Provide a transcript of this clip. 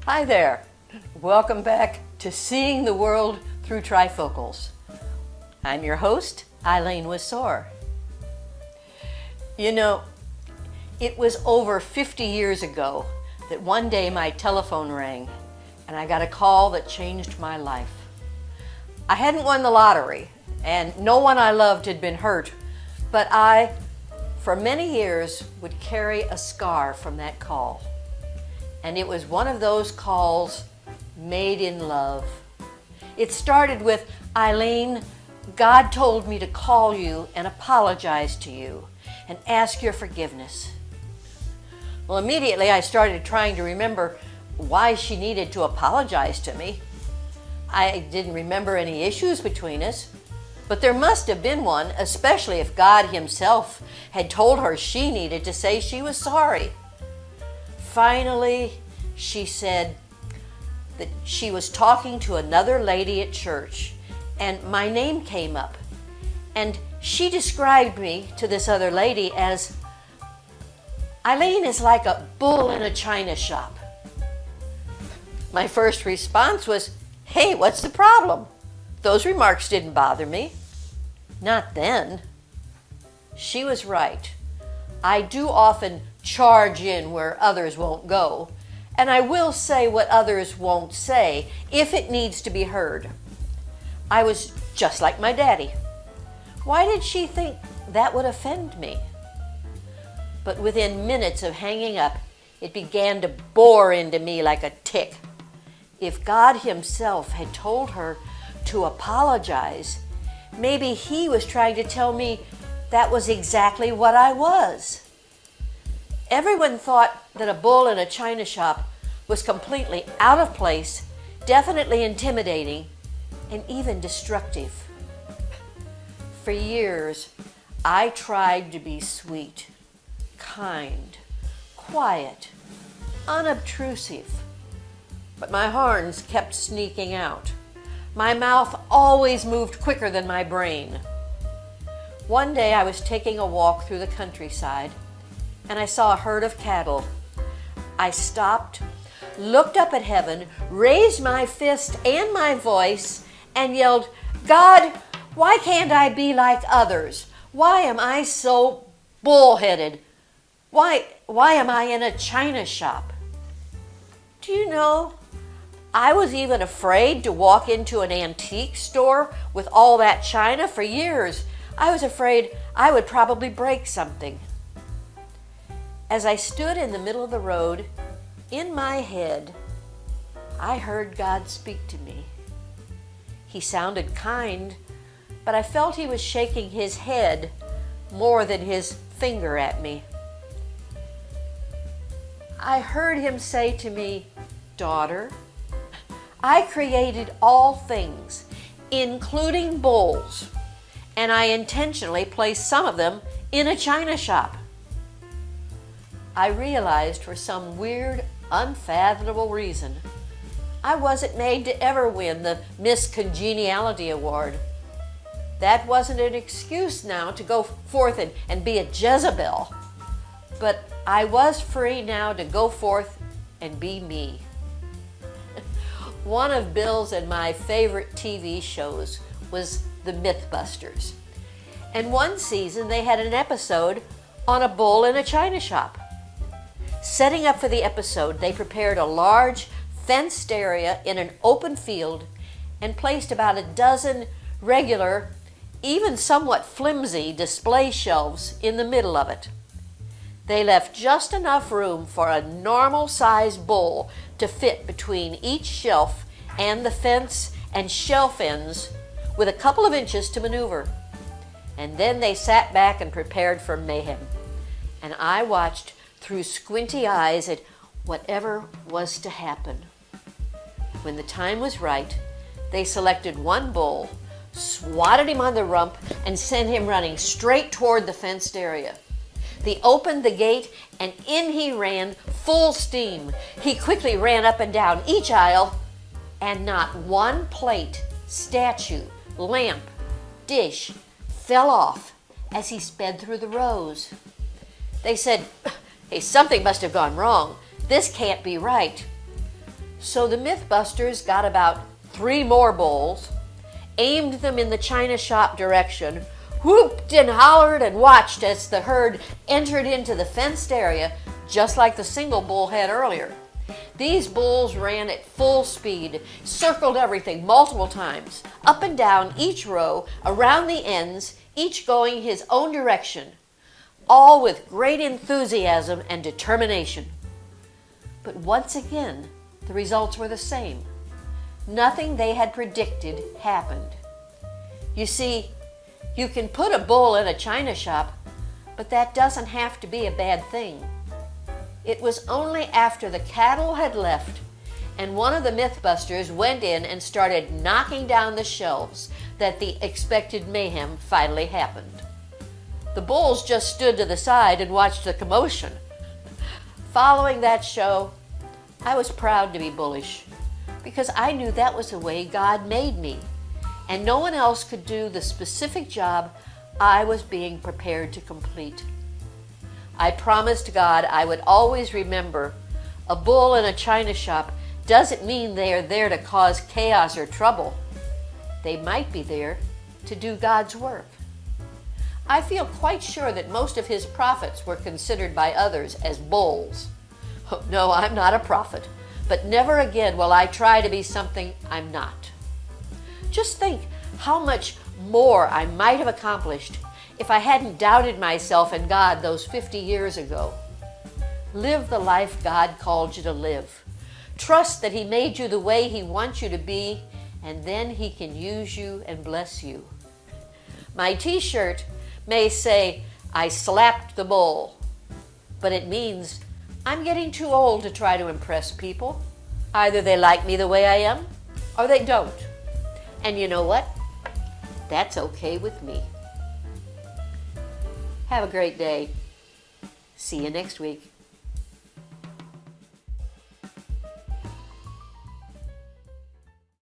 Hi there. Welcome back to Seeing the World Through Trifocals. I'm your host, Eileen Wasor. You know, it was over 50 years ago that one day my telephone rang and I got a call that changed my life. I hadn't won the lottery and no one I loved had been hurt, but I, for many years, would carry a scar from that call. And it was one of those calls made in love. It started with, Eileen, God told me to call you and apologize to you and ask your forgiveness. Well, immediately I started trying to remember why she needed to apologize to me. I didn't remember any issues between us, but there must have been one, especially if God Himself had told her she needed to say she was sorry. Finally, she said that she was talking to another lady at church, and my name came up. And she described me to this other lady as, Eileen is like a bull in a china shop. My first response was, hey, what's the problem? Those remarks didn't bother me. Not then. She was right. I do often charge in where others won't go, and I will say what others won't say if it needs to be heard. I was just like my daddy. Why did she think that would offend me? But within minutes of hanging up, it began to bore into me like a tick. If God Himself had told her to apologize, maybe He was trying to tell me that was exactly what I was. Everyone thought that a bull in a china shop was completely out of place, definitely intimidating, and even destructive. For years, I tried to be sweet, kind, quiet, unobtrusive, but my horns kept sneaking out. My mouth always moved quicker than my brain. One day I was taking a walk through the countryside and I saw a herd of cattle. I stopped, looked up at heaven, raised my fist and my voice, and yelled, God, why can't I be like others? Why am I so bullheaded? Why am I in a china shop? Do you know, I was even afraid to walk into an antique store with all that china for years. I was afraid I would probably break something. As I stood in the middle of the road, in my head, I heard God speak to me. He sounded kind, but I felt He was shaking His head more than His finger at me. I heard Him say to me, daughter, I created all things, including bulls, and I intentionally placed some of them in a china shop. I realized for some weird, unfathomable reason, I wasn't made to ever win the Miss Congeniality Award. That wasn't an excuse now to go forth and be a Jezebel. But I was free now to go forth and be me. One of Bill's and my favorite TV shows was The Mythbusters. And one season they had an episode on a bull in a china shop. Setting up for the episode, they prepared a large fenced area in an open field and placed about a dozen regular, even somewhat flimsy display shelves in the middle of it. They left just enough room for a normal-sized bull to fit between each shelf and the fence and shelf ends with a couple of inches to maneuver. And then they sat back and prepared for mayhem. And I watched through squinty eyes at whatever was to happen. When the time was right, they selected one bull, swatted him on the rump, and sent him running straight toward the fenced area. They opened the gate, and in he ran, full steam. He quickly ran up and down each aisle, and not one plate, statue, lamp, dish fell off as he sped through the rows. They said, hey, something must have gone wrong. This can't be right. So the Mythbusters got about 3 more bulls, aimed them in the china shop direction, whooped and hollered and watched as the herd entered into the fenced area just like the single bull had earlier. These bulls ran at full speed, circled everything multiple times, up and down each row, around the ends, each going his own direction, all with great enthusiasm and determination. But once again, the results were the same. Nothing they had predicted happened. You see, you can put a bull in a china shop, but that doesn't have to be a bad thing. It was only after the cattle had left and one of the Mythbusters went in and started knocking down the shelves that the expected mayhem finally happened. The bulls just stood to the side and watched the commotion. Following that show, I was proud to be bullish because I knew that was the way God made me, and no one else could do the specific job I was being prepared to complete. I promised God I would always remember a bull in a china shop doesn't mean they are there to cause chaos or trouble. They might be there to do God's work. I feel quite sure that most of his prophets were considered by others as bulls. No, I'm not a prophet, but never again will I try to be something I'm not. Just think how much more I might have accomplished if I hadn't doubted myself and God those 50 years ago. Live the life God called you to live. Trust that he made you the way he wants you to be, and then he can use you and bless you. My t-shirt may say, "I slapped the bull," but it means I'm getting too old to try to impress people. Either they like me the way I am, or they don't. And you know what? That's okay with me. Have a great day. See you next week.